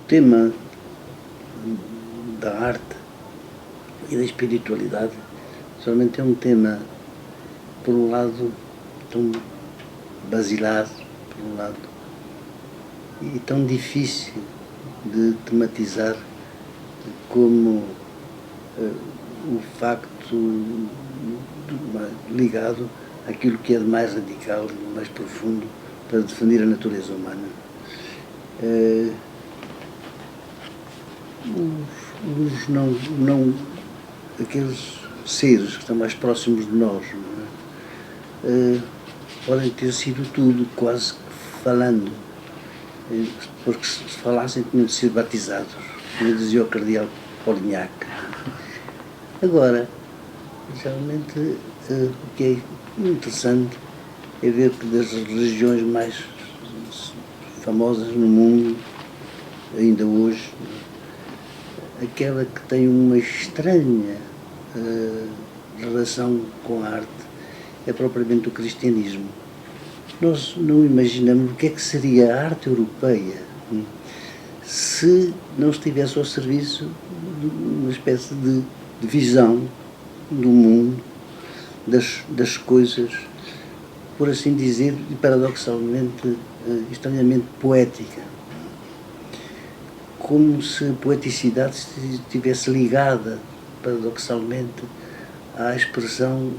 tema da arte e da espiritualidade somente é um tema, por um lado, tão basilar, por um lado, e tão difícil de tematizar como o facto ligado àquilo que é de mais radical, mais profundo, para definir a natureza humana. Aqueles seres que estão mais próximos de nós, não é? Podem ter sido tudo, quase falando, porque se falassem tinham de ser batizados, como dizia o cardeal Polignac. Agora, realmente, o que é interessante é ver que das religiões mais famosas no mundo, ainda hoje, aquela que tem uma estranha relação com a arte é propriamente o cristianismo. Nós não imaginamos o que é que seria a arte europeia se não estivesse ao serviço de uma espécie de visão do mundo, das coisas, por assim dizer, e paradoxalmente, estranhamente poética. Como se a poeticidade estivesse ligada, paradoxalmente, à expressão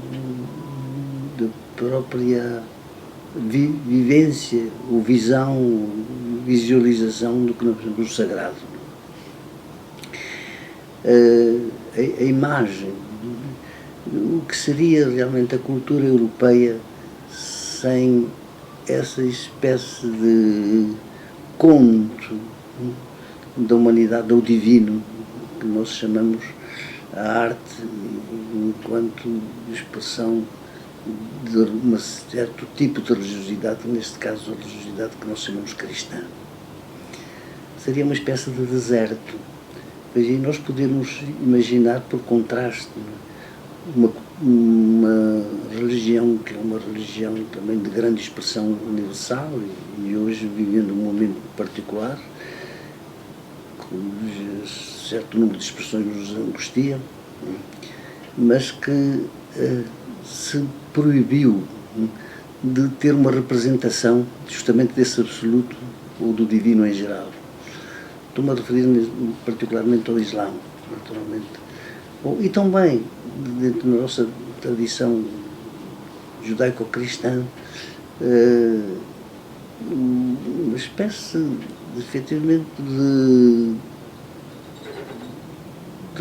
da própria vivência, ou visão, visualização do que nós chamamos de sagrado. A imagem, o que seria realmente a cultura europeia sem essa espécie de conto da humanidade, ou divino, que nós chamamos a arte enquanto expressão de um certo tipo de religiosidade, neste caso a religiosidade que nós chamamos cristã. Seria uma espécie de deserto. E nós podemos imaginar, por contraste, uma religião que é uma religião também de grande expressão universal e hoje vivendo um momento particular, certo número de expressões nos angustia, mas que se proibiu de ter uma representação justamente desse absoluto ou do divino em geral. Estou-me a referir particularmente ao Islão, naturalmente. E também, dentro da nossa tradição judaico-cristã, uma espécie, efetivamente, de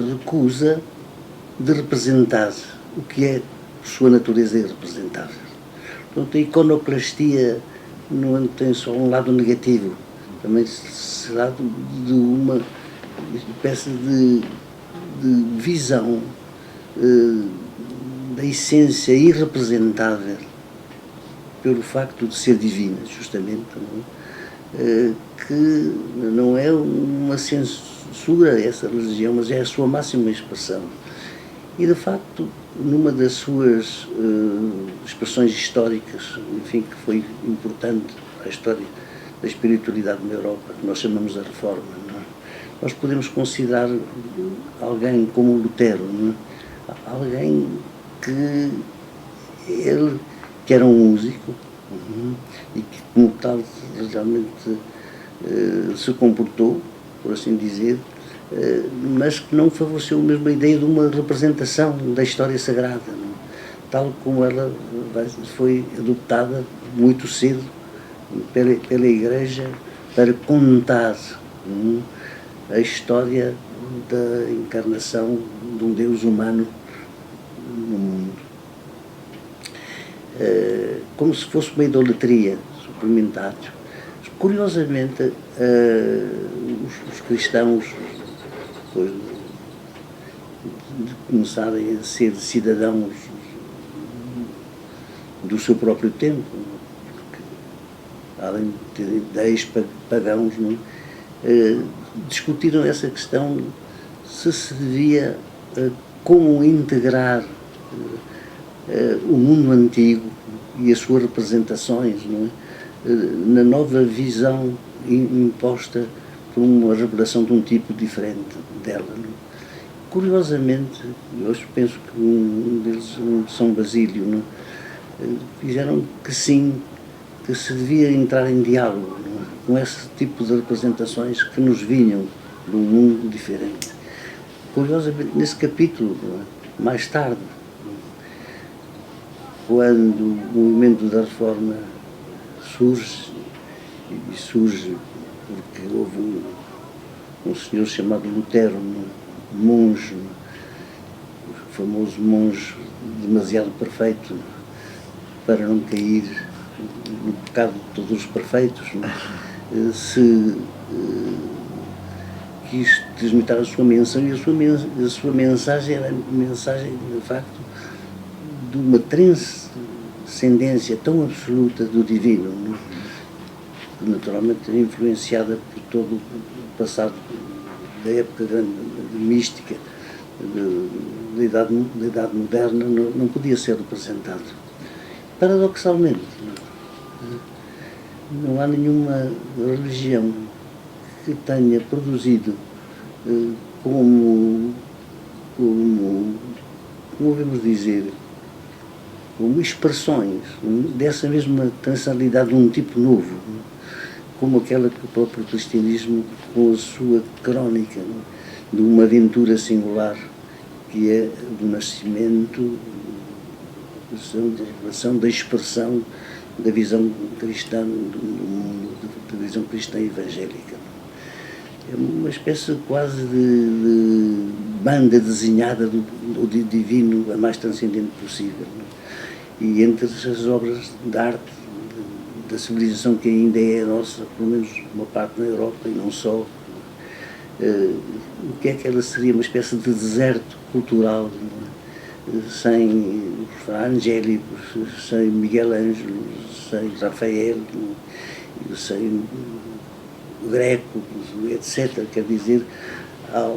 recusa de representar o que é, por sua natureza, irrepresentável. Portanto, a iconoclastia não tem só um lado negativo, também será de uma espécie de visão da essência irrepresentável pelo facto de ser divina, justamente, que não é uma censura essa religião, mas é a sua máxima expressão. E, de facto, numa das suas expressões históricas, enfim, que foi importante à história da espiritualidade na Europa, que nós chamamos a Reforma, não é? Nós podemos considerar alguém como Lutero, não é? Alguém que era um músico e que, como tal, realmente se comportou, por assim dizer, mas que não favoreceu mesmo a ideia de uma representação da história sagrada, não é? Tal como ela foi adoptada muito cedo pela Igreja para contar a história da encarnação de um Deus humano no mundo. Como se fosse uma idolatria suplementar. Curiosamente, os cristãos, depois de começarem a ser cidadãos do seu próprio tempo, além de ter ideias pagãos, discutiram essa questão, se devia como integrar o mundo antigo e as suas representações, não é? Na nova visão imposta por uma revelação de um tipo diferente dela. Curiosamente, eu penso que um deles, São Basílio, não? Fizeram que sim, que se devia entrar em diálogo, não? Com esse tipo de representações que nos vinham de um mundo diferente. Curiosamente, nesse capítulo, mais tarde, quando o movimento da reforma surge, e surge porque houve um senhor chamado Lutero, um monge, o famoso monge demasiado perfeito para não cair no pecado de todos os perfeitos, se quis transmitir a sua mensagem, e a sua mensagem era a mensagem, de facto, de uma transcendência tão absoluta do divino, que naturalmente é influenciada por todo o passado da época mística, da idade moderna, não podia ser representado. Paradoxalmente, não há nenhuma religião que tenha produzido como ouvimos dizer, como expressões dessa mesma transcendentalidade de um tipo novo, como aquela que o próprio cristianismo, com a sua crónica de uma aventura singular, que é do nascimento, da revelação, da expressão da visão cristã do mundo, da visão cristã evangélica. É uma espécie quase de banda desenhada do divino a mais transcendente possível. E entre as obras de arte da civilização que ainda é a nossa, pelo menos uma parte na Europa e não só, o que é que ela seria? Uma espécie de deserto cultural, sem angélicos, sem Miguel Ângelo, sem Rafael, sem Greco, etc. Quer dizer, há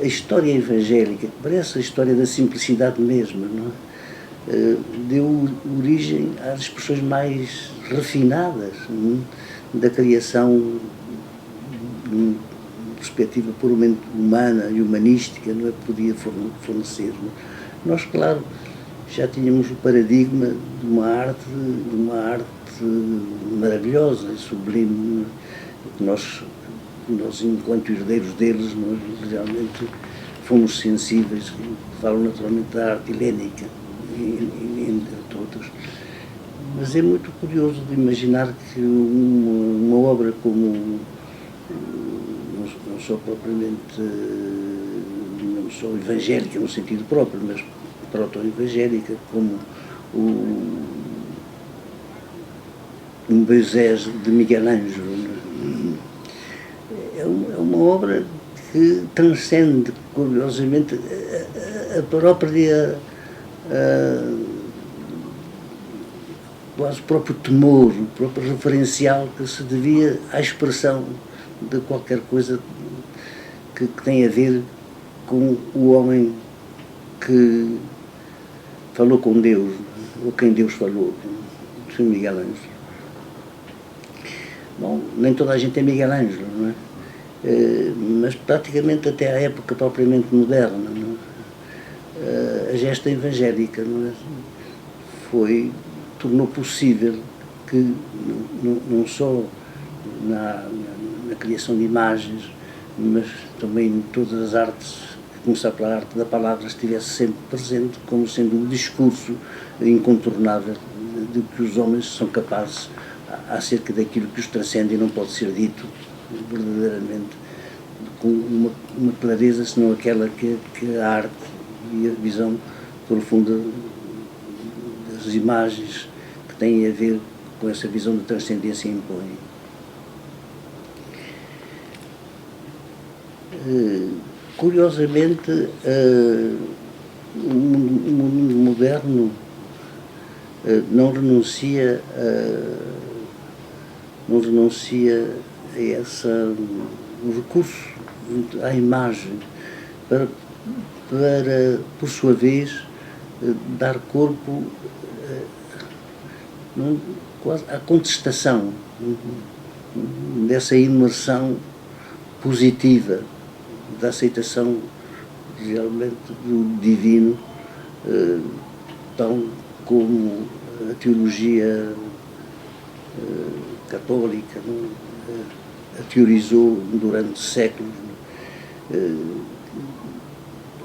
a história evangélica, que parece a história da simplicidade mesmo, não é? Deu origem às expressões mais refinadas da criação, de uma perspectiva puramente humana e humanística, não é? Podia fornecer. Não é? Nós, claro, já tínhamos o paradigma de uma arte maravilhosa e sublime, que nós, enquanto herdeiros deles, nós realmente fomos sensíveis, falo naturalmente da arte helénica, entre outros. Mas é muito curioso de imaginar que uma obra como, não só propriamente, não só evangélica no sentido próprio, mas proto-evangélica, como um Moisés de Miguel Ângelo, é uma obra que transcende, curiosamente, a própria quase o próprio temor, o próprio referencial que se devia à expressão de qualquer coisa que tem a ver com o homem que falou com Deus, ou quem Deus falou, São Miguel Ângelo. Bom, nem toda a gente é Miguel Ângelo, não é? Mas praticamente até à época propriamente moderna, não é? A gesta evangélica, não é? Tornou possível que não só na criação de imagens, mas também em todas as artes, começar pela arte da palavra, estivesse sempre presente como sendo um discurso incontornável de que os homens são capazes acerca daquilo que os transcende e não pode ser dito verdadeiramente com uma clareza, senão aquela que a arte e a visão profunda das imagens que têm a ver com essa visão de transcendência impõe. Curiosamente, o mundo moderno não renuncia a o recurso à imagem para por sua vez, dar corpo quase à contestação dessa imersão positiva, da aceitação realmente do divino, tal como a teologia católica a teorizou durante séculos,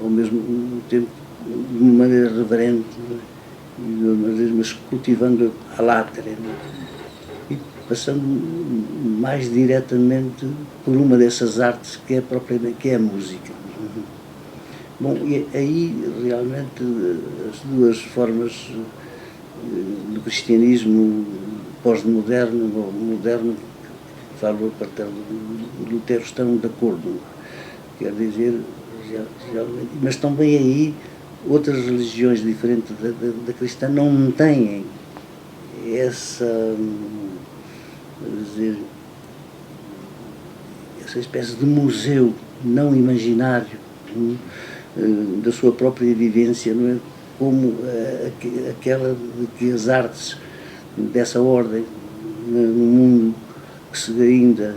ao mesmo tempo de uma maneira reverente, mas cultivando a látera, e passando mais diretamente por uma dessas artes que é propriamente, que é a música. Bom, e aí realmente as duas formas do cristianismo pós-moderno ou moderno, que falo a partir de Lutero, estão de acordo. Quer dizer, realmente, mas também aí outras religiões diferentes da cristã não têm essa, dizer, essa espécie de museu não imaginário da sua própria vivência, não é? Como aquela de que as artes dessa ordem no mundo que se ainda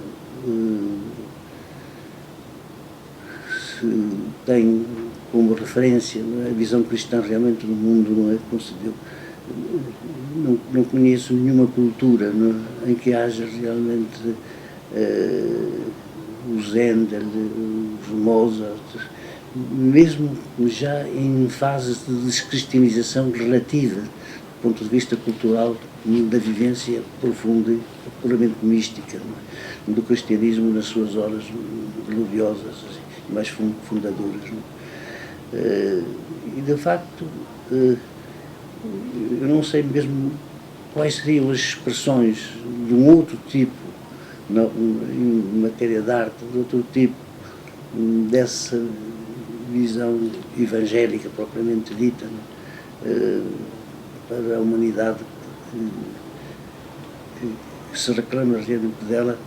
se tem como referência, não é? A visão cristã realmente do mundo, não é? Concedeu. Não conheço nenhuma cultura, não é? Em que haja realmente os Handel, os Mozart, mesmo já em fases de descristianização relativa, do ponto de vista cultural, da vivência profunda e puramente mística, não é? Do cristianismo nas suas horas gloriosas e mais fundadoras. Não é? E de facto, eu não sei mesmo quais seriam as expressões de um outro tipo, em matéria de arte, de outro tipo, dessa visão evangélica propriamente dita, para a humanidade que se reclama realmente dela,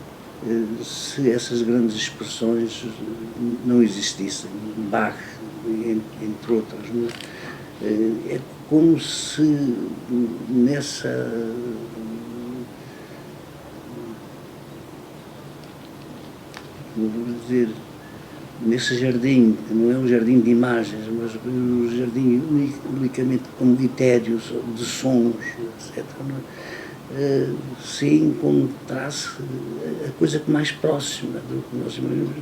se essas grandes expressões não existissem. Bach, entre outras. É como se nessa vou dizer, nesse jardim, que não é um jardim de imagens, mas um jardim unicamente como critérios de sons, etc., se encontrasse a coisa que mais próxima do que nós imaginamos,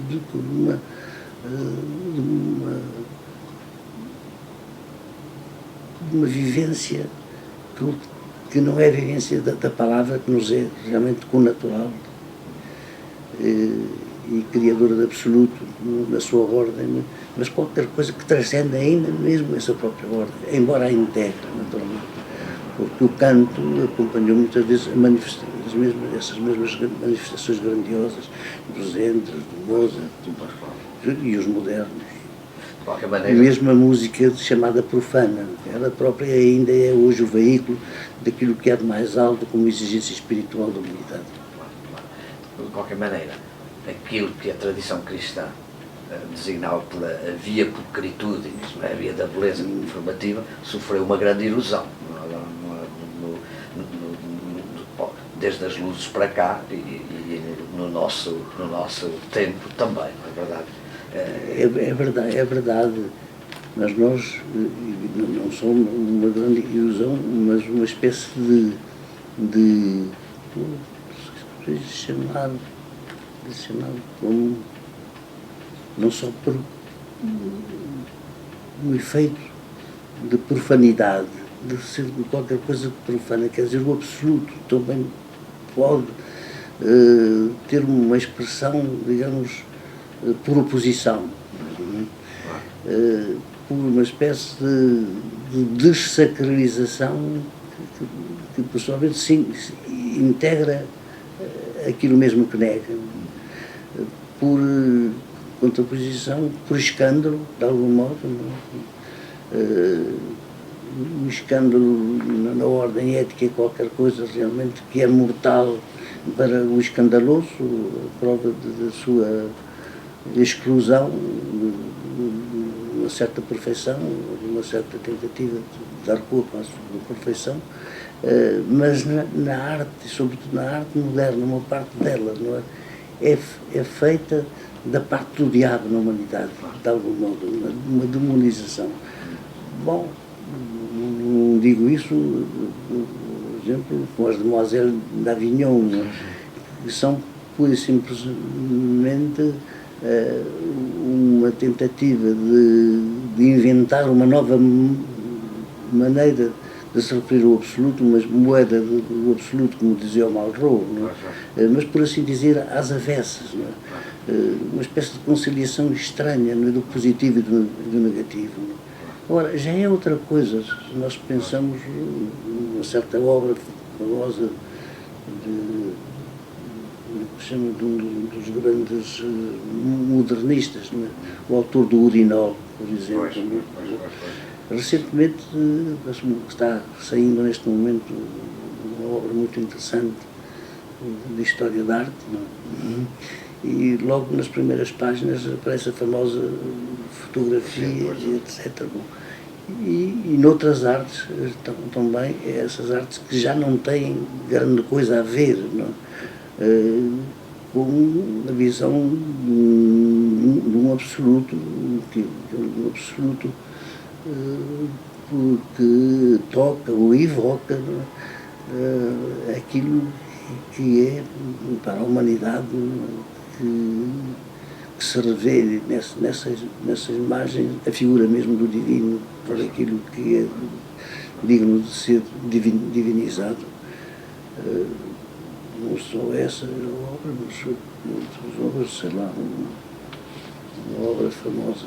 de uma vivência que não é a vivência da palavra, que nos é realmente connatural e criadora de absoluto na sua ordem, mas qualquer coisa que transcenda ainda mesmo essa própria ordem, embora a integre, naturalmente. Porque o canto acompanhou muitas vezes essas mesmas manifestações grandiosas dos Handel, do Mozart e os modernos. De qualquer maneira, e mesmo a música chamada profana, ela própria ainda é hoje o veículo daquilo que há de mais alto como exigência espiritual da humanidade. De qualquer maneira, aquilo que a tradição cristã designava por a via pulcritude, a via da beleza informativa, sofreu uma grande erosão desde as luzes para cá e no nosso tempo também, não é verdade? É verdade, mas nós não somos uma grande ilusão, mas uma espécie de chamado como não só por um efeito de profanidade, de ser qualquer coisa profana, quer dizer, o absoluto também pode ter uma expressão, digamos, por oposição, por uma espécie de dessacralização que por sua vez integra aquilo mesmo que nega, por contraposição, por escândalo, de algum modo, um escândalo na ordem ética, qualquer coisa realmente que é mortal para o escandaloso, a prova da sua exclusão de uma certa perfeição, de uma certa tentativa de dar culpa à sua perfeição, mas na arte, sobretudo na arte moderna, uma parte dela, não é feita da parte do diabo na humanidade, de algum modo, uma demonização. Bom, não digo isso, por exemplo, com as Demoiselles d'Avignon, que são pura e simplesmente uma tentativa de inventar uma nova maneira de se referir ao absoluto, uma moeda do absoluto, como dizia o Malraux, mas por assim dizer às avessas, uma espécie de conciliação estranha, do positivo e do negativo. Agora, já é outra coisa se nós pensamos numa certa obra famosa que se chama de um dos grandes modernistas, o autor do Urinol, por exemplo. Recentemente está saindo neste momento uma obra muito interessante de história da arte, e logo nas primeiras páginas aparece a famosa fotografia, etc. E noutras artes também, essas artes que já não têm grande coisa a ver, com a visão de um absoluto, que toca ou evoca aquilo que é para a humanidade, que se revê nessas imagens a figura mesmo do divino, por aquilo que é digno de ser divinizado. Não só essa obra, mas outras obras, sei lá, uma obra famosa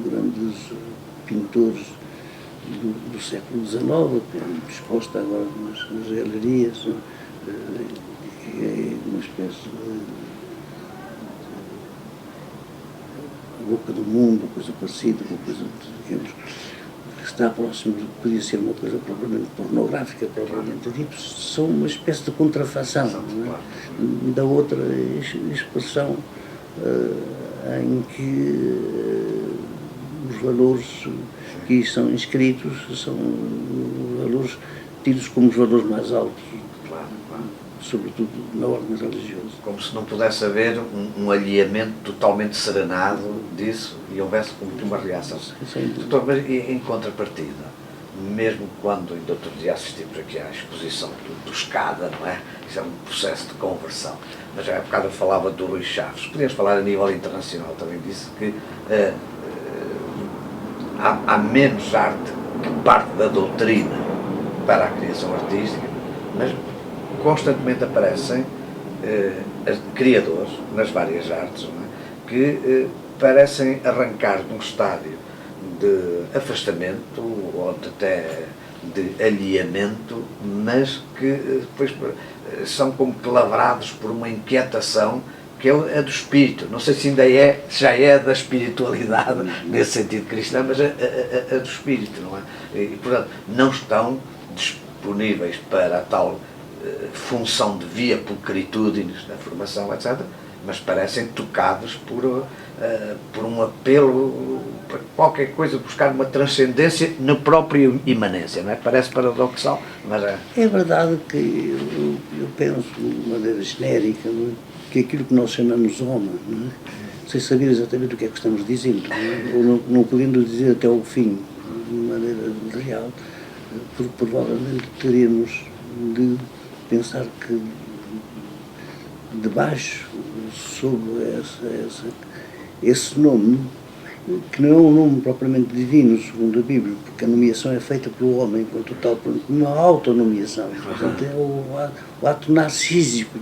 dos grandes pintores do século XIX, que é exposta agora nas galerias, que é uma espécie de boca do mundo, coisa parecida, uma coisa, digamos, que está próximo, podia ser uma coisa propriamente pornográfica, propriamente dito, são uma espécie de contrafação, da outra expressão em que os valores que são inscritos são valores tidos como os valores mais altos, sobretudo na ordem religiosa. Como se não pudesse haver um alinhamento totalmente serenado disso e houvesse como que uma reação. Doutor, mas em contrapartida, mesmo quando ainda outro dia assistimos aqui à exposição do Escada, não é? Isso é um processo de conversão. Mas já há bocado eu falava do Rui Chaves. Podemos falar a nível internacional também disso, que há menos arte que parte da doutrina para a criação artística, mas constantemente aparecem criadores nas várias artes, não é? Que parecem arrancar de um estádio de afastamento ou até de alheamento, mas que depois são como que lavrados por uma inquietação que é a do espírito. Não sei se ainda já é da espiritualidade nesse sentido cristão, mas a do espírito, não é? E portanto não estão disponíveis para a tal função de via pulchritudinis da formação, etc., mas parecem tocados por um apelo para qualquer coisa, buscar uma transcendência na própria imanência, não é? Parece paradoxal, mas é. É verdade que eu penso de maneira genérica, não é? Que aquilo que nós chamamos homem, não é? Sem saber exatamente o que é que estamos dizendo, não é? Ou não podendo dizer até ao fim, de maneira real, porque provavelmente teríamos de pensar que debaixo, sob esse nome, que não é um nome propriamente divino, segundo a Bíblia, porque a nomeação é feita pelo homem enquanto tal, uma autonomeação. Portanto, é o ato narcísico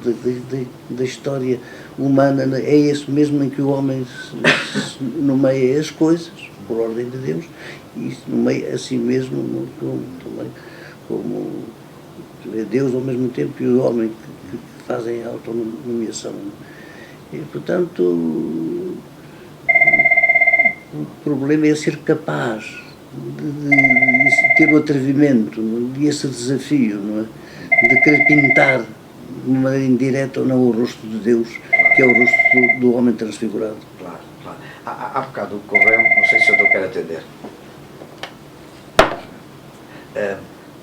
da história humana, é esse mesmo em que o homem nomeia as coisas, por ordem de Deus, e nomeia a si mesmo também como Deus ao mesmo tempo e o homem que fazem a autonomeação. E, portanto, o problema é ser capaz de ter o atrevimento, de esse desafio, não é? De querer pintar de uma maneira indireta ou não o rosto de Deus, que é o rosto do homem transfigurado. Claro, claro. Há bocado o correu, não sei se eu estou quer atender.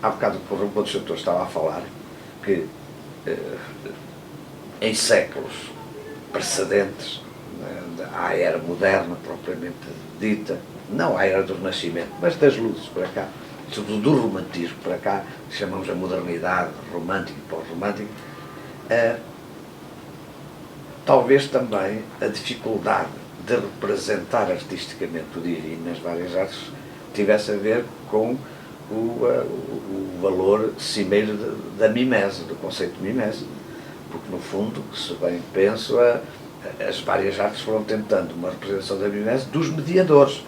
Há bocado o Rui Couto estava a falar que em séculos precedentes à era moderna propriamente dita, não à era do Renascimento, mas das luzes para cá, sobretudo do romantismo para cá, que chamamos a modernidade romântica e pós-romântica, talvez também a dificuldade de representar artisticamente o divino nas várias artes tivesse a ver com o valor cimeiro da mimese, do conceito de mimese, porque no fundo, se bem penso, as várias artes foram tentando uma representação da mimese dos mediadores,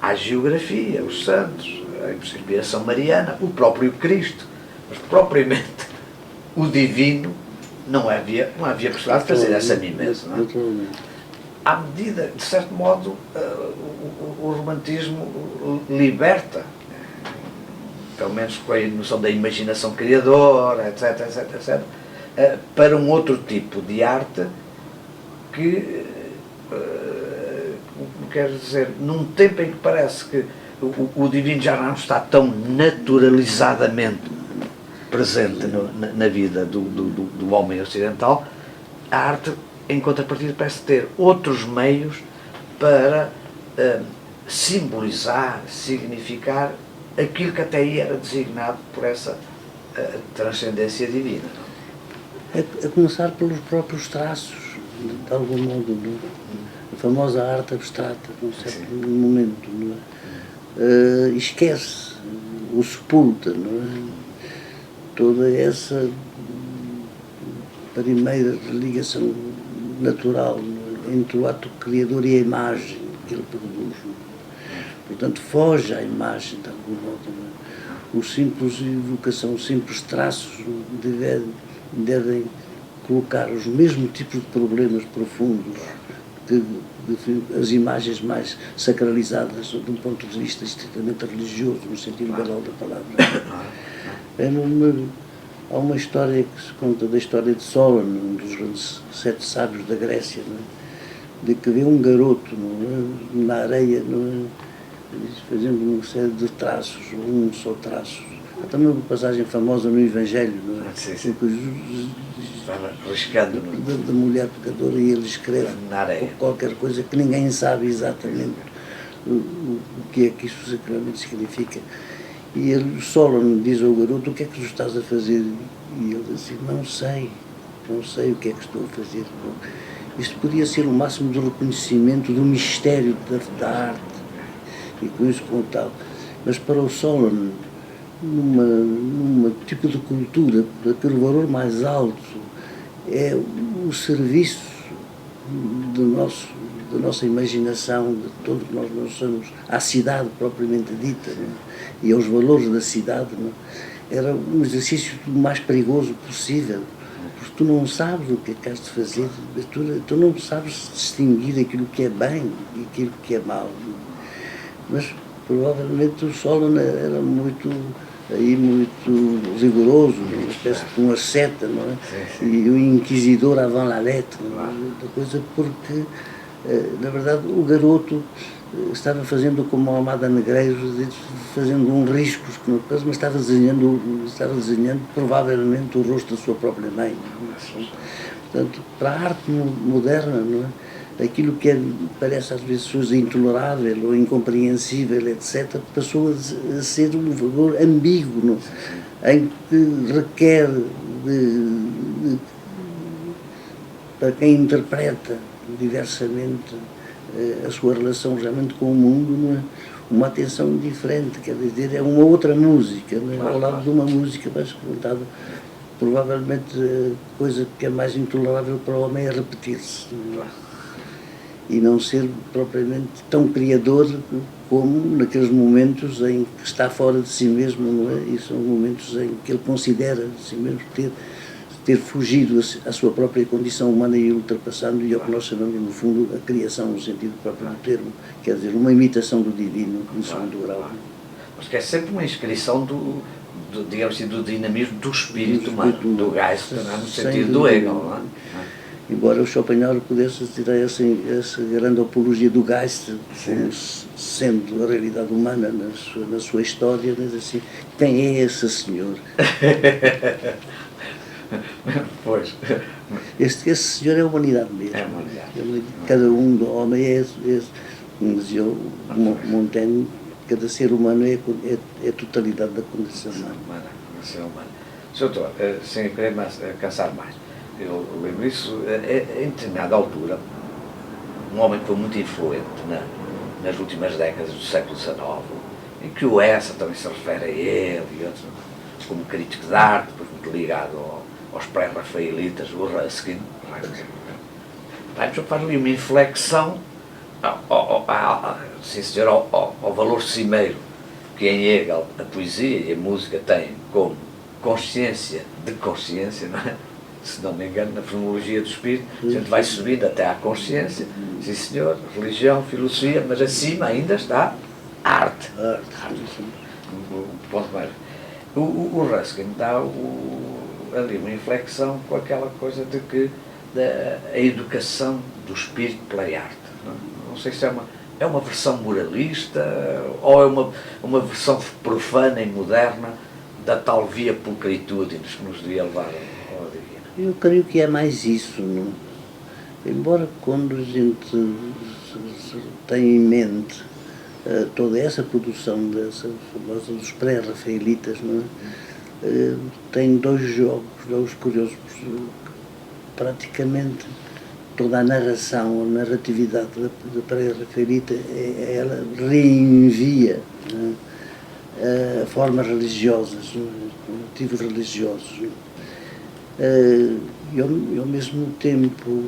a geografia, os santos, a inspiração mariana, o próprio Cristo, mas propriamente o divino não havia possibilidade de fazer essa mimese, não é? À medida, de certo modo, o romantismo liberta, pelo menos com a noção da imaginação criadora, etc, etc, etc, para um outro tipo de arte que, quer dizer, num tempo em que parece que o divino já não está tão naturalizadamente presente na vida do homem ocidental, a arte, em contrapartida, parece ter outros meios para simbolizar, significar aquilo que até aí era designado por essa transcendência divina. A começar pelos próprios traços, de algum modo, não é? A famosa arte abstrata, num certo momento, não é? Esquece, o sepulta, não é? Toda essa primeira ligação natural, não é? Entre o ato criador e a imagem que ele produz. Portanto, foge à imagem, de algum modo. Não é? O simples evocação, os simples traços devem colocar os mesmos tipos de problemas profundos que as imagens mais sacralizadas, de um ponto de vista estritamente religioso, no sentido geral da palavra. Há uma história que se conta da história de Solon, um dos grandes 7 sábios da Grécia, não é? De que vê um garoto, não é? Na areia, não é? Fazendo uma série de traços, um só traço. Há também uma passagem famosa no Evangelho, não é? Sim, sim. Estava riscando da mulher pecadora, e ele escreve qualquer coisa que ninguém sabe exatamente o que é que isso sacramente significa. E ele, Solon, diz ao garoto: o que é que tu estás a fazer? E ele diz assim: não sei o que é que estou a fazer. Isto podia ser o máximo de reconhecimento do mistério da arte, e com isso com tal. Mas para o Solon, numa tipo de cultura, aquele valor mais alto é o serviço da nossa imaginação, de tudo que nós somos, à cidade propriamente dita, não é? E aos valores da cidade, não é? Era um exercício mais perigoso possível, porque tu não sabes o que é que has de fazer, tu não sabes distinguir aquilo que é bem e aquilo que é mau. Mas provavelmente o Solon era muito rigoroso, uma espécie de um asceta, não é? Sim. E o inquisidor avant la lettre, coisa, porque na verdade o garoto estava fazendo como a Almada Negreiros, fazendo um riscos, mas estava desenhando provavelmente o rosto da sua própria mãe. Portanto, para a arte moderna, não é? Aquilo que parece às vezes intolerável ou incompreensível, etc., passou a ser um valor ambíguo, em que requer para quem interpreta diversamente a sua relação realmente com o mundo, não é? Uma atenção diferente, quer dizer, é uma outra música, não é? Ao lado de uma música mais cantada. Provavelmente a coisa que é mais intolerável para o homem é repetir-se, não é? E não ser propriamente tão criador como naqueles momentos em que está fora de si mesmo, não é? E são momentos em que ele considera de si mesmo ter fugido à sua própria condição humana e ultrapassando, e ao que nós chamamos, no fundo, a criação, no sentido próprio do termo, quer dizer, uma imitação do divino, no segundo grau. Mas que é sempre uma inscrição digamos assim, do dinamismo do espírito humano, do Geist, no sentido do Hegel, não é? embora o Schopenhauer pudesse tirar essa grande apologia do Geist, sendo a realidade humana na sua história, mas assim, quem é esse senhor? Pois. Esse senhor é a humanidade mesmo. É a humanidade. Cada um do homem é esse. Como dizia o Montaigne, cada ser humano é a totalidade da condição humana. Sr. Doutor, sem querer cansar mais, eu lembro isso, em determinada altura, um homem que foi muito influente nas últimas décadas do século XIX, em que o Essa também se refere a ele e outros, como crítico de arte, depois muito ligado aos pré-rafaelitas, o Ruskin, faz ali uma inflexão ao valor cimeiro que em Hegel a poesia e a música têm como consciência de consciência, não é? Se não me engano, na fenomenologia do espírito, a gente vai subindo até à consciência, sim senhor, religião, filosofia, mas acima ainda está a arte. O ponto mais. O Ruskin dá ali uma inflexão com aquela coisa de que a educação do espírito pela arte. Não sei se é uma versão moralista ou é uma versão profana e moderna da tal via pulchritudinis que nos devia levar ao divino. Eu creio que é mais isso, não? Embora quando a gente tem em mente toda essa produção dessa famosa dos pré-rafaelitas, não é? Tem dois jogos curiosos. Praticamente toda a narração, a narratividade da pré-rafaelita, ela reenvia, não é? Formas religiosas, motivos religiosos. E ao mesmo tempo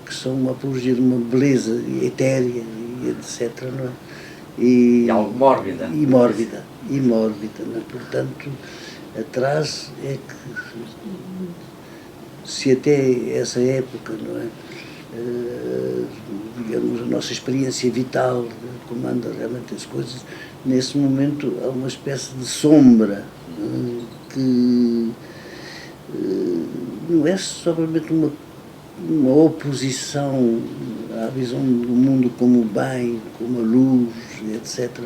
que são uma apologia de uma beleza etérea e etc. Não é? E algo mórbida. E mórbida, não é? Portanto, atrás é que, se até essa época, não é? Digamos, a nossa experiência vital comanda realmente as coisas, nesse momento há uma espécie de sombra que não é somente uma oposição à visão do mundo como o bem, como a luz, etc.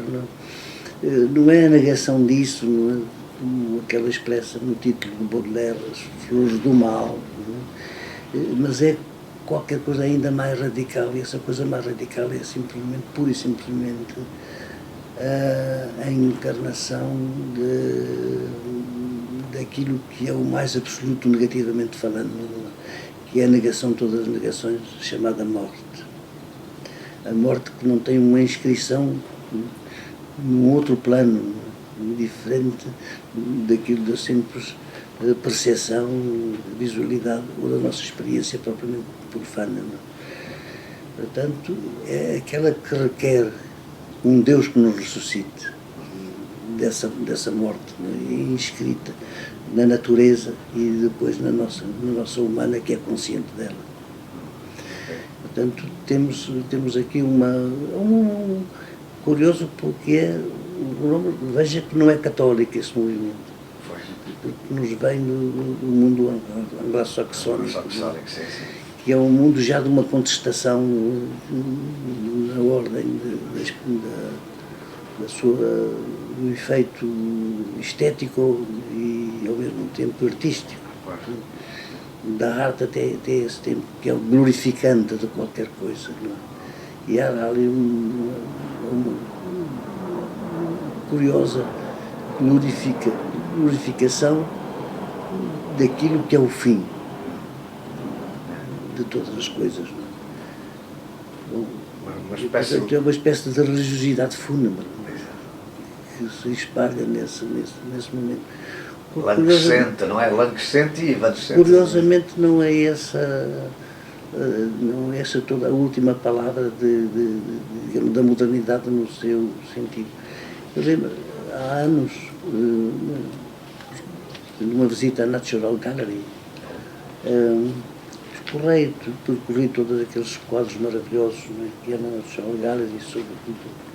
Não é a negação disso, não é? Como aquela expressa no título do Baudelaire, As Flores do Mal, não é? Mas é qualquer coisa ainda mais radical, e essa coisa mais radical é simplesmente, pura e simplesmente, a encarnação daquilo que é o mais absoluto negativamente falando, que é a negação de todas as negações, chamada morte. A morte que não tem uma inscrição num outro plano, diferente daquilo da simples percepção, visualidade ou da nossa experiência propriamente profana. Portanto, é aquela que requer um Deus que nos ressuscite dessa morte, inscrita na natureza e depois na nossa humana, que é consciente dela. Portanto, temos aqui um curioso, porque veja que não é católico esse movimento, porque nos vem do mundo anglo-saxónico, que é um mundo já de uma contestação na ordem do efeito estético e ao mesmo tempo artístico, da arte até esse tempo, que é o glorificante de qualquer coisa, não é? E há ali uma curiosa glorificação daquilo que é o fim de todas as coisas. É uma espécie de religiosidade fúnebre que se espalha nesse momento. Languescente, não é? Languescente e evanescente. Curiosamente não é essa toda a última palavra digamos, da modernidade no seu sentido. Eu lembro, há anos, numa visita à Natural Gallery, percorri todos aqueles quadros maravilhosos, né, que é na Natural Gallery, sobretudo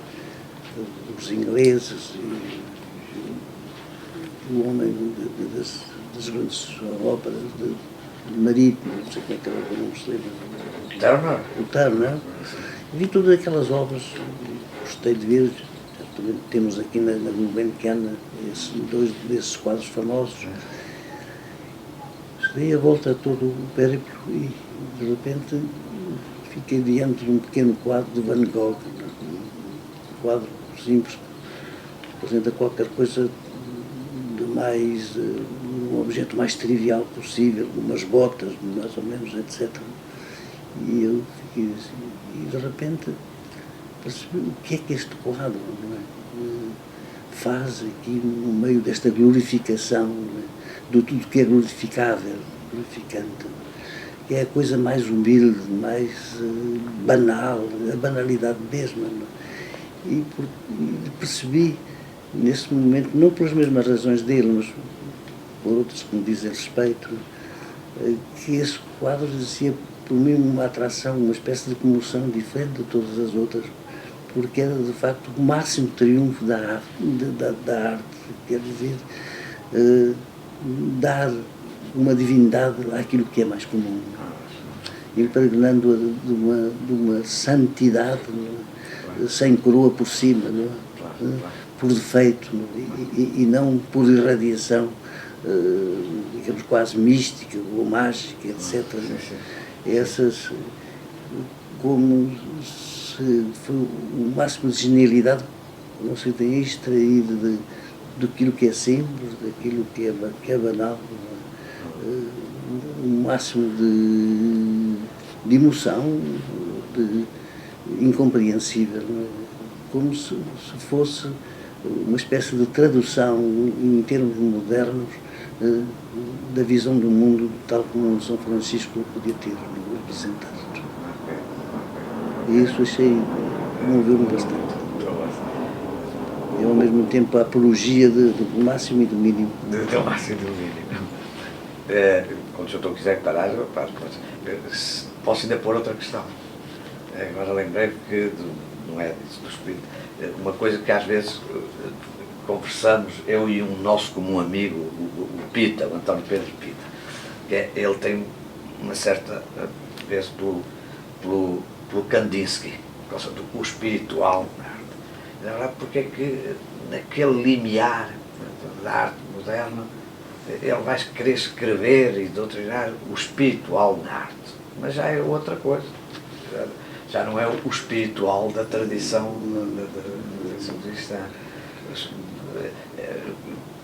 os ingleses e o homem das grandes óperas Marítimo, não sei como é que era, não se lembra. Turner? O Turner. Vi todas aquelas obras, gostei de ver. Temos aqui na Gulbenkian dois desses quadros famosos. Dei a volta a todo o périplo e, de repente, fiquei diante de um pequeno quadro de Van Gogh, um quadro simples, representa qualquer coisa de mais, um objeto mais trivial possível, umas botas, mais ou menos, etc. E eu fiquei assim, e de repente percebi o que é que este quadro, não é, faz aqui no meio desta glorificação, não é, de tudo que é glorificável, glorificante, que é a coisa mais humilde, mais banal, a banalidade mesma. Não é? E percebi nesse momento, não pelas mesmas razões dele, mas por outras que me dizem respeito, que esse quadro exercia por mim uma atração, uma espécie de comoção diferente de todas as outras, porque era de facto o máximo triunfo da arte, quer dizer, dar uma divindade àquilo que é mais comum, impregnando-a de uma santidade, sem coroa por cima, não é? Por defeito, e não por irradiação, digamos, quase mística ou mágica, etc. Essas, como se foi o máximo de genialidade que não se tem extraído daquilo que é simples, daquilo que é banal, um máximo de emoção, de incompreensível, como se fosse uma espécie de tradução em termos modernos da visão do mundo tal como São Francisco podia ter representado. E isso achei, moveu-me bastante. E ao mesmo tempo a apologia do máximo e do mínimo. Do máximo e do mínimo. Quando o doutor quiser parar, eu paro. Posso ainda pôr outra questão. Agora lembrei que não é disso do espírito. Uma coisa que às vezes conversamos, eu e um nosso comum amigo, o Pita, o António Pedro Pita, que ele tem uma certa vez pelo Kandinsky, por causa do espiritual na arte. Na verdade, porque é que naquele limiar da arte moderna ele vai querer escrever e doutrinar o espiritual na arte, mas já é outra coisa. Já não é o espiritual da tradição cristã.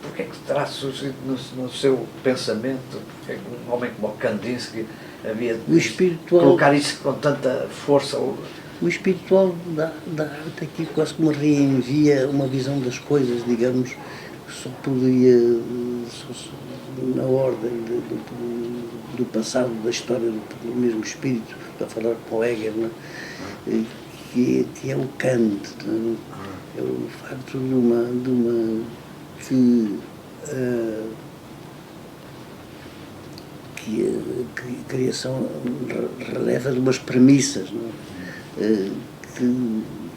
Porquê é que terá surgido no seu pensamento, porque é que um homem como o Kandinsky havia de colocar isso com tanta força? O espiritual da arte aqui quase que me reenvia uma visão das coisas, digamos, que só poderia, na ordem do passado, da história do mesmo espírito, para falar com Hegel, que é o Kant, é o facto de uma que a criação releva de umas premissas, não é?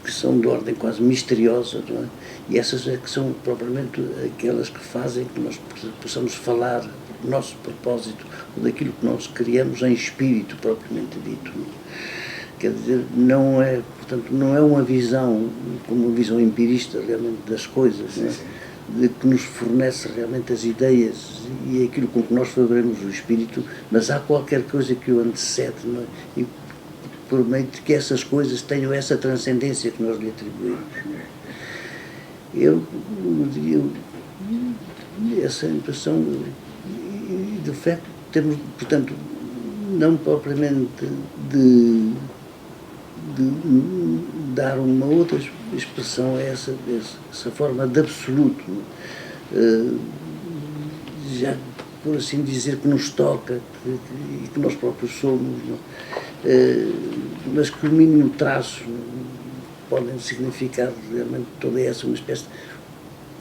Que são de ordem quase misteriosa, não é? E essas é que são propriamente aquelas que fazem que nós possamos falar do nosso propósito, daquilo que nós criamos em espírito propriamente dito. Não é? Quer dizer, portanto, não é uma visão, como uma visão empirista realmente das coisas, não é? De que nos fornece realmente as ideias e aquilo com que nós fabricamos o espírito, mas há qualquer coisa que o antecede, não é? E permite que essas coisas tenham essa transcendência que nós lhe atribuímos. Eu essa impressão, de facto, temos, portanto, não propriamente de dar uma outra expressão a essa forma de absoluto, já por assim dizer, que nos toca e que nós próprios somos, mas que o mínimo traço podem significar realmente toda essa uma espécie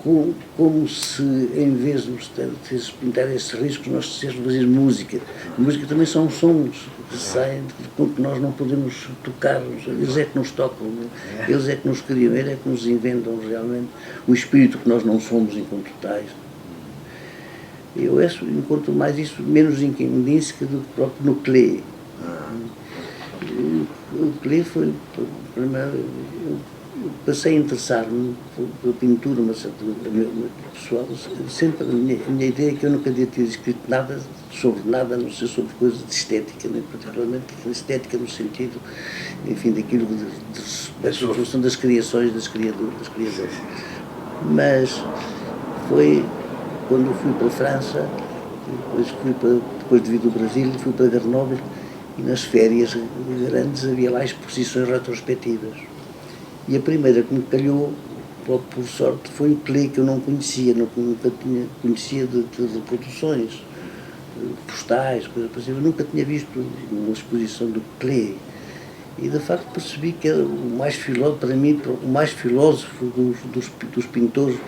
como se, em vez de se pintar esses riscos, nós dissessemos fazer música. A música também são sons que saem, com que nós não podemos tocar, eles é que nos tocam, eles é que nos criam, eles é que nos inventam realmente o espírito que nós não somos enquanto tais. Eu encontro mais isso, menos em Kandinsky do que próprio no Klee. O Klee foi, primeiro, eu passei a interessar-me pela pintura, mas pessoal, sempre a minha ideia é que eu nunca havia tido escrito nada sobre nada, a não ser sobre coisas de estética, nem particularmente estética no sentido, enfim, daquilo da função das criações, das criadoras. Mas foi quando eu fui para a França, depois de vir do Brasil, fui para Grenoble, e nas férias grandes havia lá exposições retrospectivas. E a primeira que me calhou, por sorte, foi o Klee, que eu não conhecia, nunca conhecia de reproduções postais, coisas assim. Eu nunca tinha visto uma exposição do Klee. E de facto percebi que era o mais filósofo, para mim, o mais filósofo dos pintores,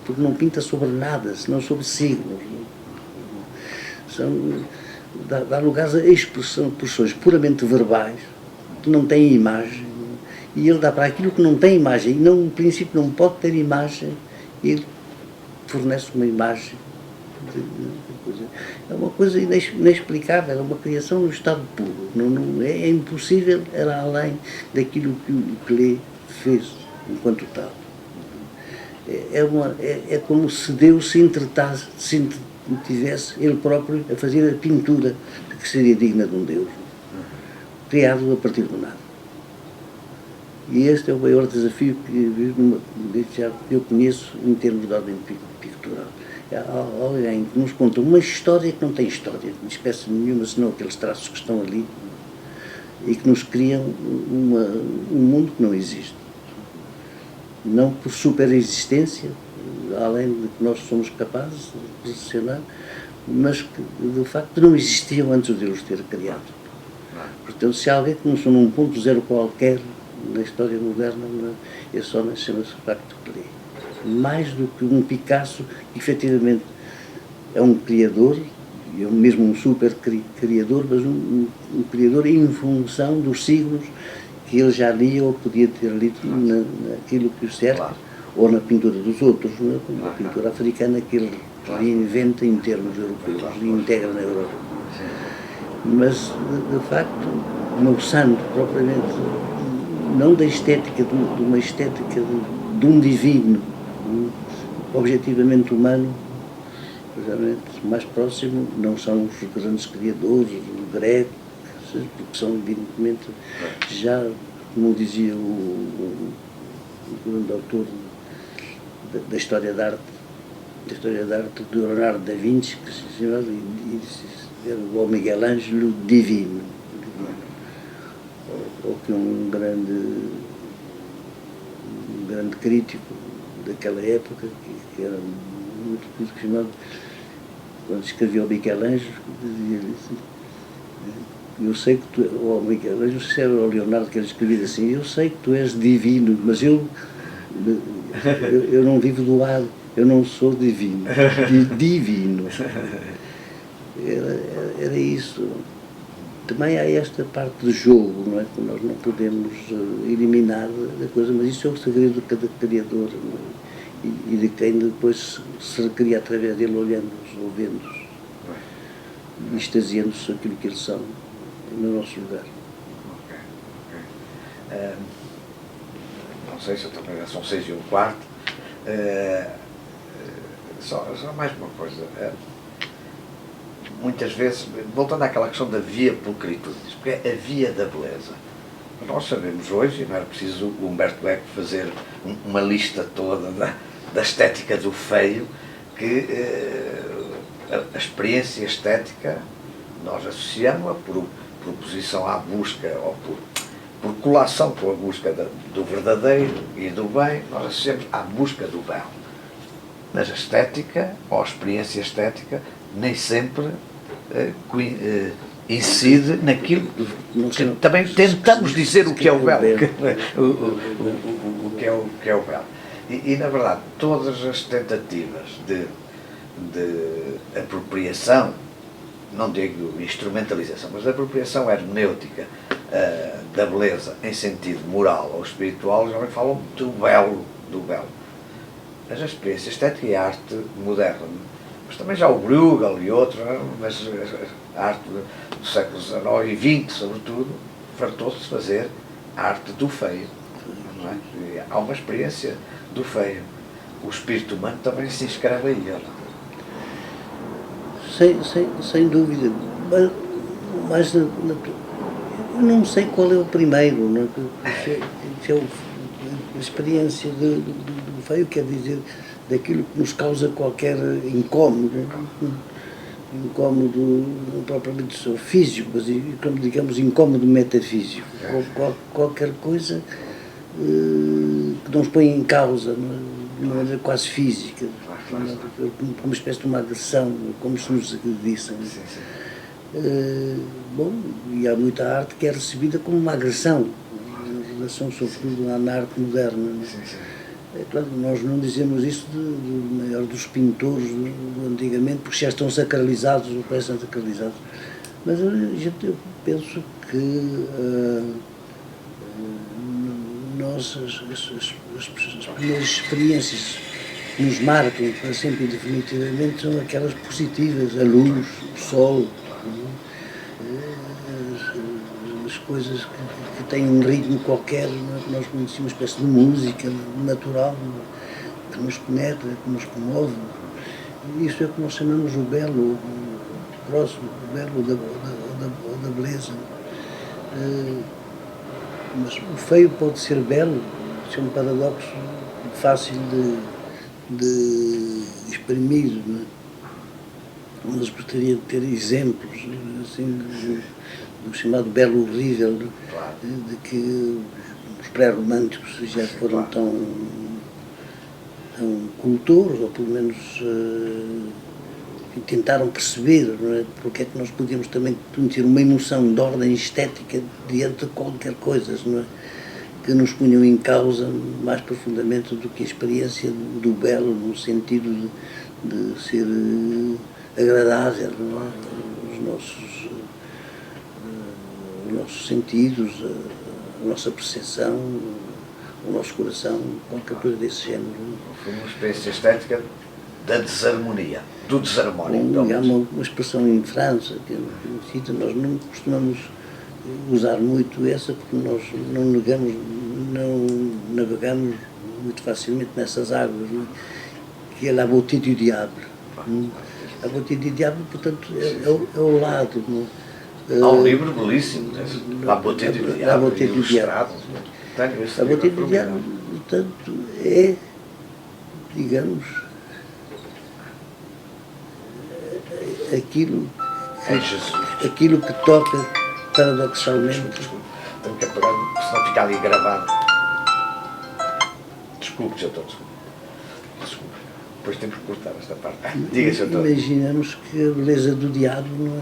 porque não pinta sobre nada, senão sobre signos. Dá lugar a expressões puramente verbais, que não têm imagem, e ele dá para aquilo que não tem imagem, e no princípio não pode ter imagem, e ele fornece uma imagem. É uma coisa inexplicável, é uma criação no estado puro. É impossível, era além daquilo que o Klee fez enquanto tal. É como se Deus se tivesse ele próprio a fazer a pintura que seria digna de um Deus, criado a partir do nada. E este é o maior desafio que eu conheço em termos de ordem pictural. Alguém que nos conta uma história que não tem história, de espécie nenhuma, senão aqueles traços que estão ali, e que nos criam um mundo que não existe. Não por superexistência, além de que nós somos capazes de posicionar, mas que de facto não existiam antes de os ter criado. Portanto, se alguém começou num ponto zero qualquer na história moderna, é só chama-se facto Klee. Mais do que um Picasso, que efetivamente é um criador, é mesmo um super criador, mas um criador em função dos signos que ele já lia ou podia ter lido naquilo que o cerca, ou na pintura dos outros, na pintura africana que ele reinventa em termos europeus e integra na Europa. Mas, de facto, não usando propriamente, não da estética, de uma estética de um divino, objetivamente humano, mais próximo, não são os grandes criadores, o grego, porque são evidentemente já, como dizia o grande autor da história da arte, de Leonardo da Vinci, que se chamava, era o Miguel Ângelo divino. Ou que um grande crítico daquela época, que era muito chamado, quando escrevia o Miguel Ângelo, dizia assim: eu sei que tu, ou Miguel Ângelo, se era o Leonardo que ele escrevia assim, eu sei que tu és divino, mas eu não vivo do lado, eu não sou divino. Divino. Era isso. Também há esta parte do jogo, não é? Que nós não podemos eliminar da coisa, mas isso é o segredo de cada criador, e de quem depois se recria através dele, olhando-os, ouvindo-os, extasiando-se aquilo que eles são no nosso lugar. Não sei se eu também são 6:15. Só mais uma coisa. Muitas vezes, voltando àquela questão da via pulcritudes, porque é a via da beleza. Nós sabemos hoje, não era preciso o Humberto Eco fazer uma lista toda da estética do feio, que a experiência estética nós associamos-a por oposição à busca, ou por colação com a busca do verdadeiro e do bem, nós associamos à busca do belo. Mas a estética, ou a experiência estética, nem sempre incide naquilo que também tentamos dizer o que é o belo. O que é o belo. E na verdade, todas as tentativas de apropriação, não digo instrumentalização, mas de apropriação hermenêutica da beleza em sentido moral ou espiritual, já falam do belo. Mas a experiência estética e a arte moderna Mas também já o Bruegel e outros, mas a arte do século XIX e XX, sobretudo, fartou-se de fazer a arte do feio. Não é? E há uma experiência do feio. O espírito humano também se inscreve a ele. Sem dúvida. Mas eu não sei qual é o primeiro. Não é? A experiência do feio quer dizer daquilo que nos causa qualquer incómodo. Incómodo não propriamente só físico, mas como digamos incómodo metafísico. Qualquer coisa que nos põe em causa, de uma maneira quase física, como uma espécie de uma agressão, como se nos agredissem. Bom, e há muita arte que é recebida como uma agressão, em relação sobretudo na arte moderna. É claro, nós não dizemos isso do maior dos pintores do antigamente, porque já estão sacralizados, ou parecem sacralizados. Mas eu penso que nós, as primeiras experiências que nos marcam para sempre e definitivamente são aquelas positivas, a luz, o sol, as coisas que têm um ritmo qualquer, que nós conhecemos, uma espécie de música natural, que nos penetra, que nos comove. Isso é o que nós chamamos o belo, o próximo, o belo da beleza. Mas o feio pode ser belo, isso é um paradoxo fácil de exprimir, não é? Mas gostaria de ter exemplos, assim, do chamado belo horrível, de que os pré-românticos já foram tão cultores, ou pelo menos tentaram perceber, não é? Porque é que nós podíamos também ter uma emoção de ordem estética diante de qualquer coisa, não é? Que nos punham em causa mais profundamente do que a experiência do belo, no sentido de ser agradável, não é? Os nossos sentidos, a nossa percepção, o nosso coração, qualquer coisa desse género. Foi uma experiência estética da desarmonia, do desarmónico. Há uma expressão em França que é conhecida, nós não costumamos usar muito essa porque nós não navegamos muito facilmente nessas águas, não é? Que é la beauté du diable. A beauté du diable, portanto, é o lado. Não é? Há um livro belíssimo, La Beauté du Diable, ilustrado. A beauté du diable, portanto, é, digamos, aquilo que toca paradoxalmente. Tenho que apagar, senão fica ali gravado. Desculpe, Sr. Doutor. Desculpe. Depois temos que cortar esta parte. Diga, Sr. Doutor. Imaginamos que a beleza do diabo não é?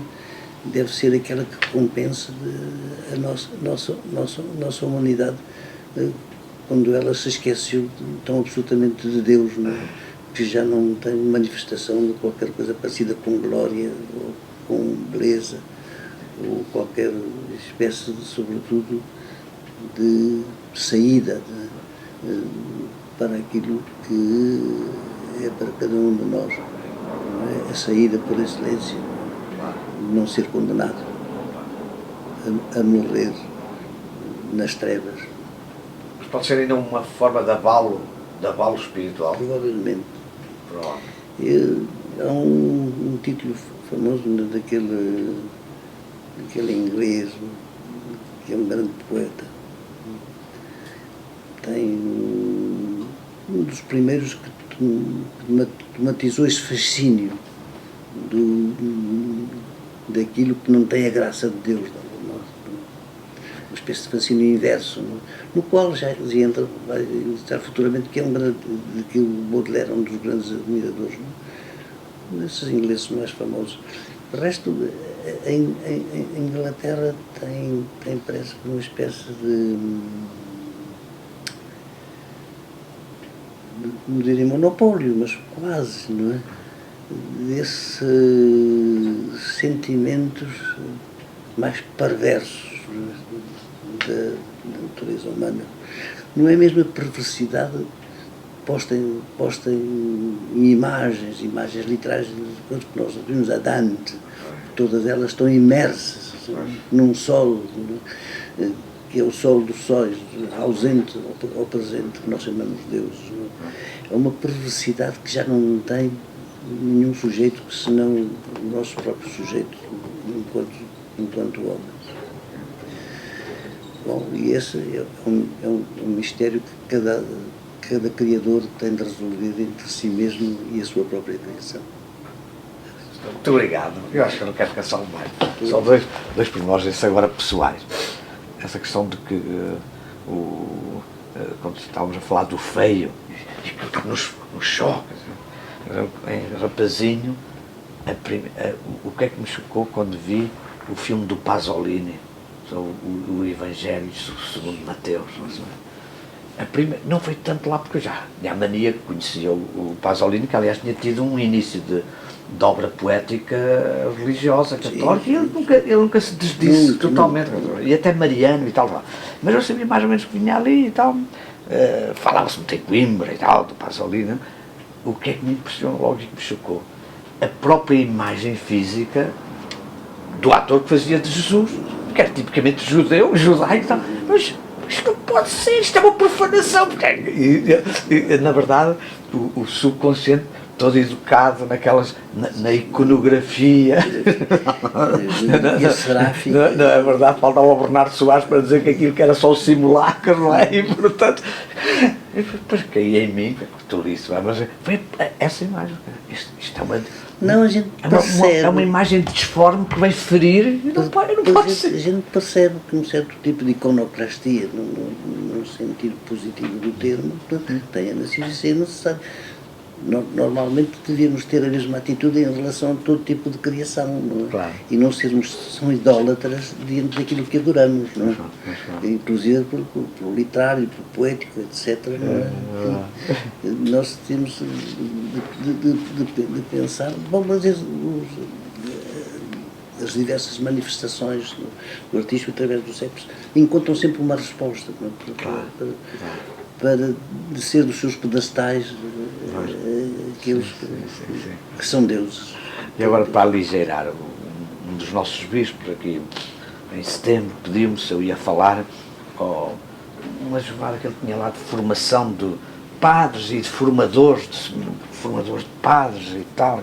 Deve ser aquela que compensa a nossa humanidade quando ela se esqueceu tão absolutamente de Deus, não é? Que já não tem manifestação de qualquer coisa parecida com glória ou com beleza ou qualquer espécie, sobretudo, de saída para aquilo que é para cada um de nós, não é? A saída por excelência, não ser condenado a morrer nas trevas. Mas pode ser ainda uma forma de avalo espiritual? Provavelmente. Há um título famoso daquele inglês que é um grande poeta. Tem um dos primeiros que tematizou esse fascínio daquilo que não tem a graça de Deus, uma espécie de fascínio inverso, no qual já vai entrar futuramente, que é que o Baudelaire é um dos grandes admiradores, desses ingleses mais famosos. O resto, em Inglaterra tem parece que uma espécie de não diria monopólio, mas quase, não é? Desses sentimentos mais perversos da natureza humana. Não é mesmo a perversidade posta em imagens literais, quando nós vimos a Dante, todas elas estão imersas num solo, que é o solo dos sóis, ausente ao presente, que nós chamamos de Deus. É uma perversidade que já não tem nenhum sujeito senão o nosso próprio sujeito, enquanto homens. Bom, e esse é um mistério que cada criador tem de resolver entre si mesmo e a sua própria criação. Muito obrigado. Eu acho que eu não quero ficar só mais. Só dois pormenores agora pessoais. Essa questão de que quando estávamos a falar do feio, e que estava nos choques, em rapazinho, o que é que me chocou quando vi o filme do Pasolini, o Evangelho segundo Mateus. Não foi tanto lá, porque eu já tinha a mania que conhecia o Pasolini, que aliás tinha tido um início de obra poética religiosa, católica, e ele nunca se desdisse totalmente, e até mariano e tal. Mas eu sabia mais ou menos que vinha ali e tal. Falava-se muito em Coimbra e tal, do Pasolini. O que é que me impressionou logo e que me chocou? A própria imagem física do ator que fazia de Jesus, que era tipicamente judeu, judaico e tal. Mas isto não pode ser, isto é uma profanação. E na verdade, o subconsciente, todo educado na iconografia. Não, é verdade, faltava o Bernardo Soares para dizer que aquilo que era só o simulacro, não é? E portanto, depois caí em mim, tolice, mas foi essa imagem. Isto é uma. Não, a gente percebe. É uma imagem disforme que vai ferir e não pode ser. A gente percebe que um certo tipo de iconoclastia, no sentido positivo do termo, tem a ser necessário. Normalmente devíamos ter a mesma atitude em relação a todo tipo de criação, não é? Claro. E não sermos idólatras diante daquilo que adoramos, não é? Inclusive pelo literário, pelo poético, etc. Não é? Nós temos de pensar, bom, mas as diversas manifestações do artista através dos séculos encontram sempre uma resposta, não é? Para descer dos seus pedestais aqueles que são deuses. E agora, para aligeirar, um dos nossos bispos aqui em setembro pediu-me se eu ia falar uma jornada que ele tinha lá de formação de padres e de formadores de padres e tal,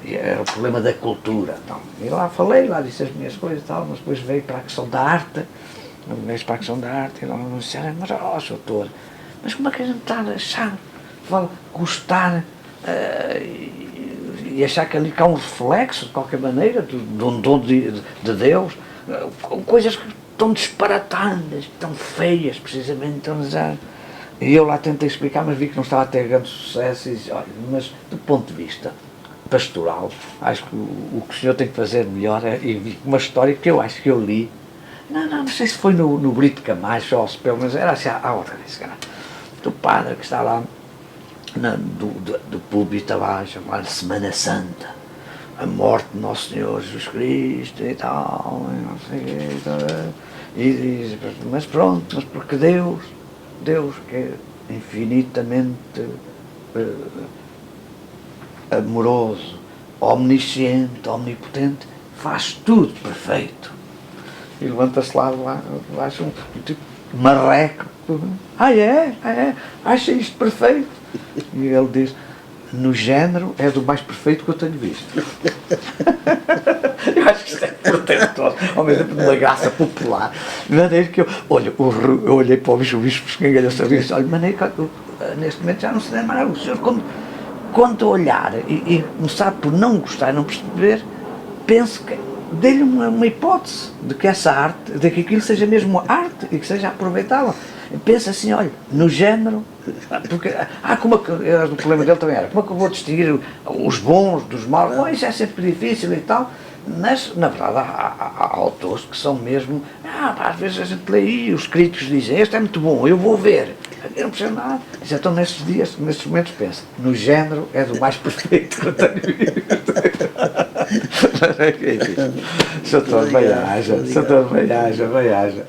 e era o problema da cultura. Então, e lá falei, lá disse as minhas coisas e tal, mas depois veio para a questão da arte, e lá me disseram, mas doutor, mas como é que a gente está a achar, gostar e achar que ali há um reflexo, de qualquer maneira, de um dom de Deus, coisas que estão disparatadas, tão feias, precisamente, e eu lá tentei explicar, mas vi que não estava a ter grande sucesso, e disse, olha, mas do ponto de vista pastoral, acho que o que o senhor tem que fazer melhor e vi uma história que eu acho que eu li, não sei se foi no Brito Camacho ou se pelo menos era assim, a outra vez, do padre que está lá do púlpito abaixo, a Semana Santa, a morte de Nosso Senhor Jesus Cristo e tal, e não sei o quê, e diz, mas pronto, mas porque Deus que é infinitamente amoroso, omnisciente, omnipotente, faz tudo perfeito. E levanta-se lá abaixo um tipo marreco, acha isto perfeito? E ele diz, no género é do mais perfeito que eu tenho visto. Eu acho que isto é protetor, ao mesmo tempo de uma graça popular. De maneira que eu olhei para o bispo escangalhou-se a ver e disse, olha, de maneira que neste momento já não se dá mais nada. O senhor, quando olhar e começar por não gostar e não perceber, pense que dê-lhe uma hipótese de que essa arte, de que aquilo seja mesmo arte e que seja aproveitável. Pensa assim, olha, no género, porque o problema dele também era, como é que eu vou distinguir os bons dos maus? Bom, isso é sempre difícil e tal, mas na verdade há autores que são mesmo, às vezes a gente lê aí, os críticos dizem, este é muito bom, eu vou ver, eu não percebo nada. Então nesses momentos pensa, no género é do mais perfeito que eu tenho visto. Sr. Doutor, bem-aja.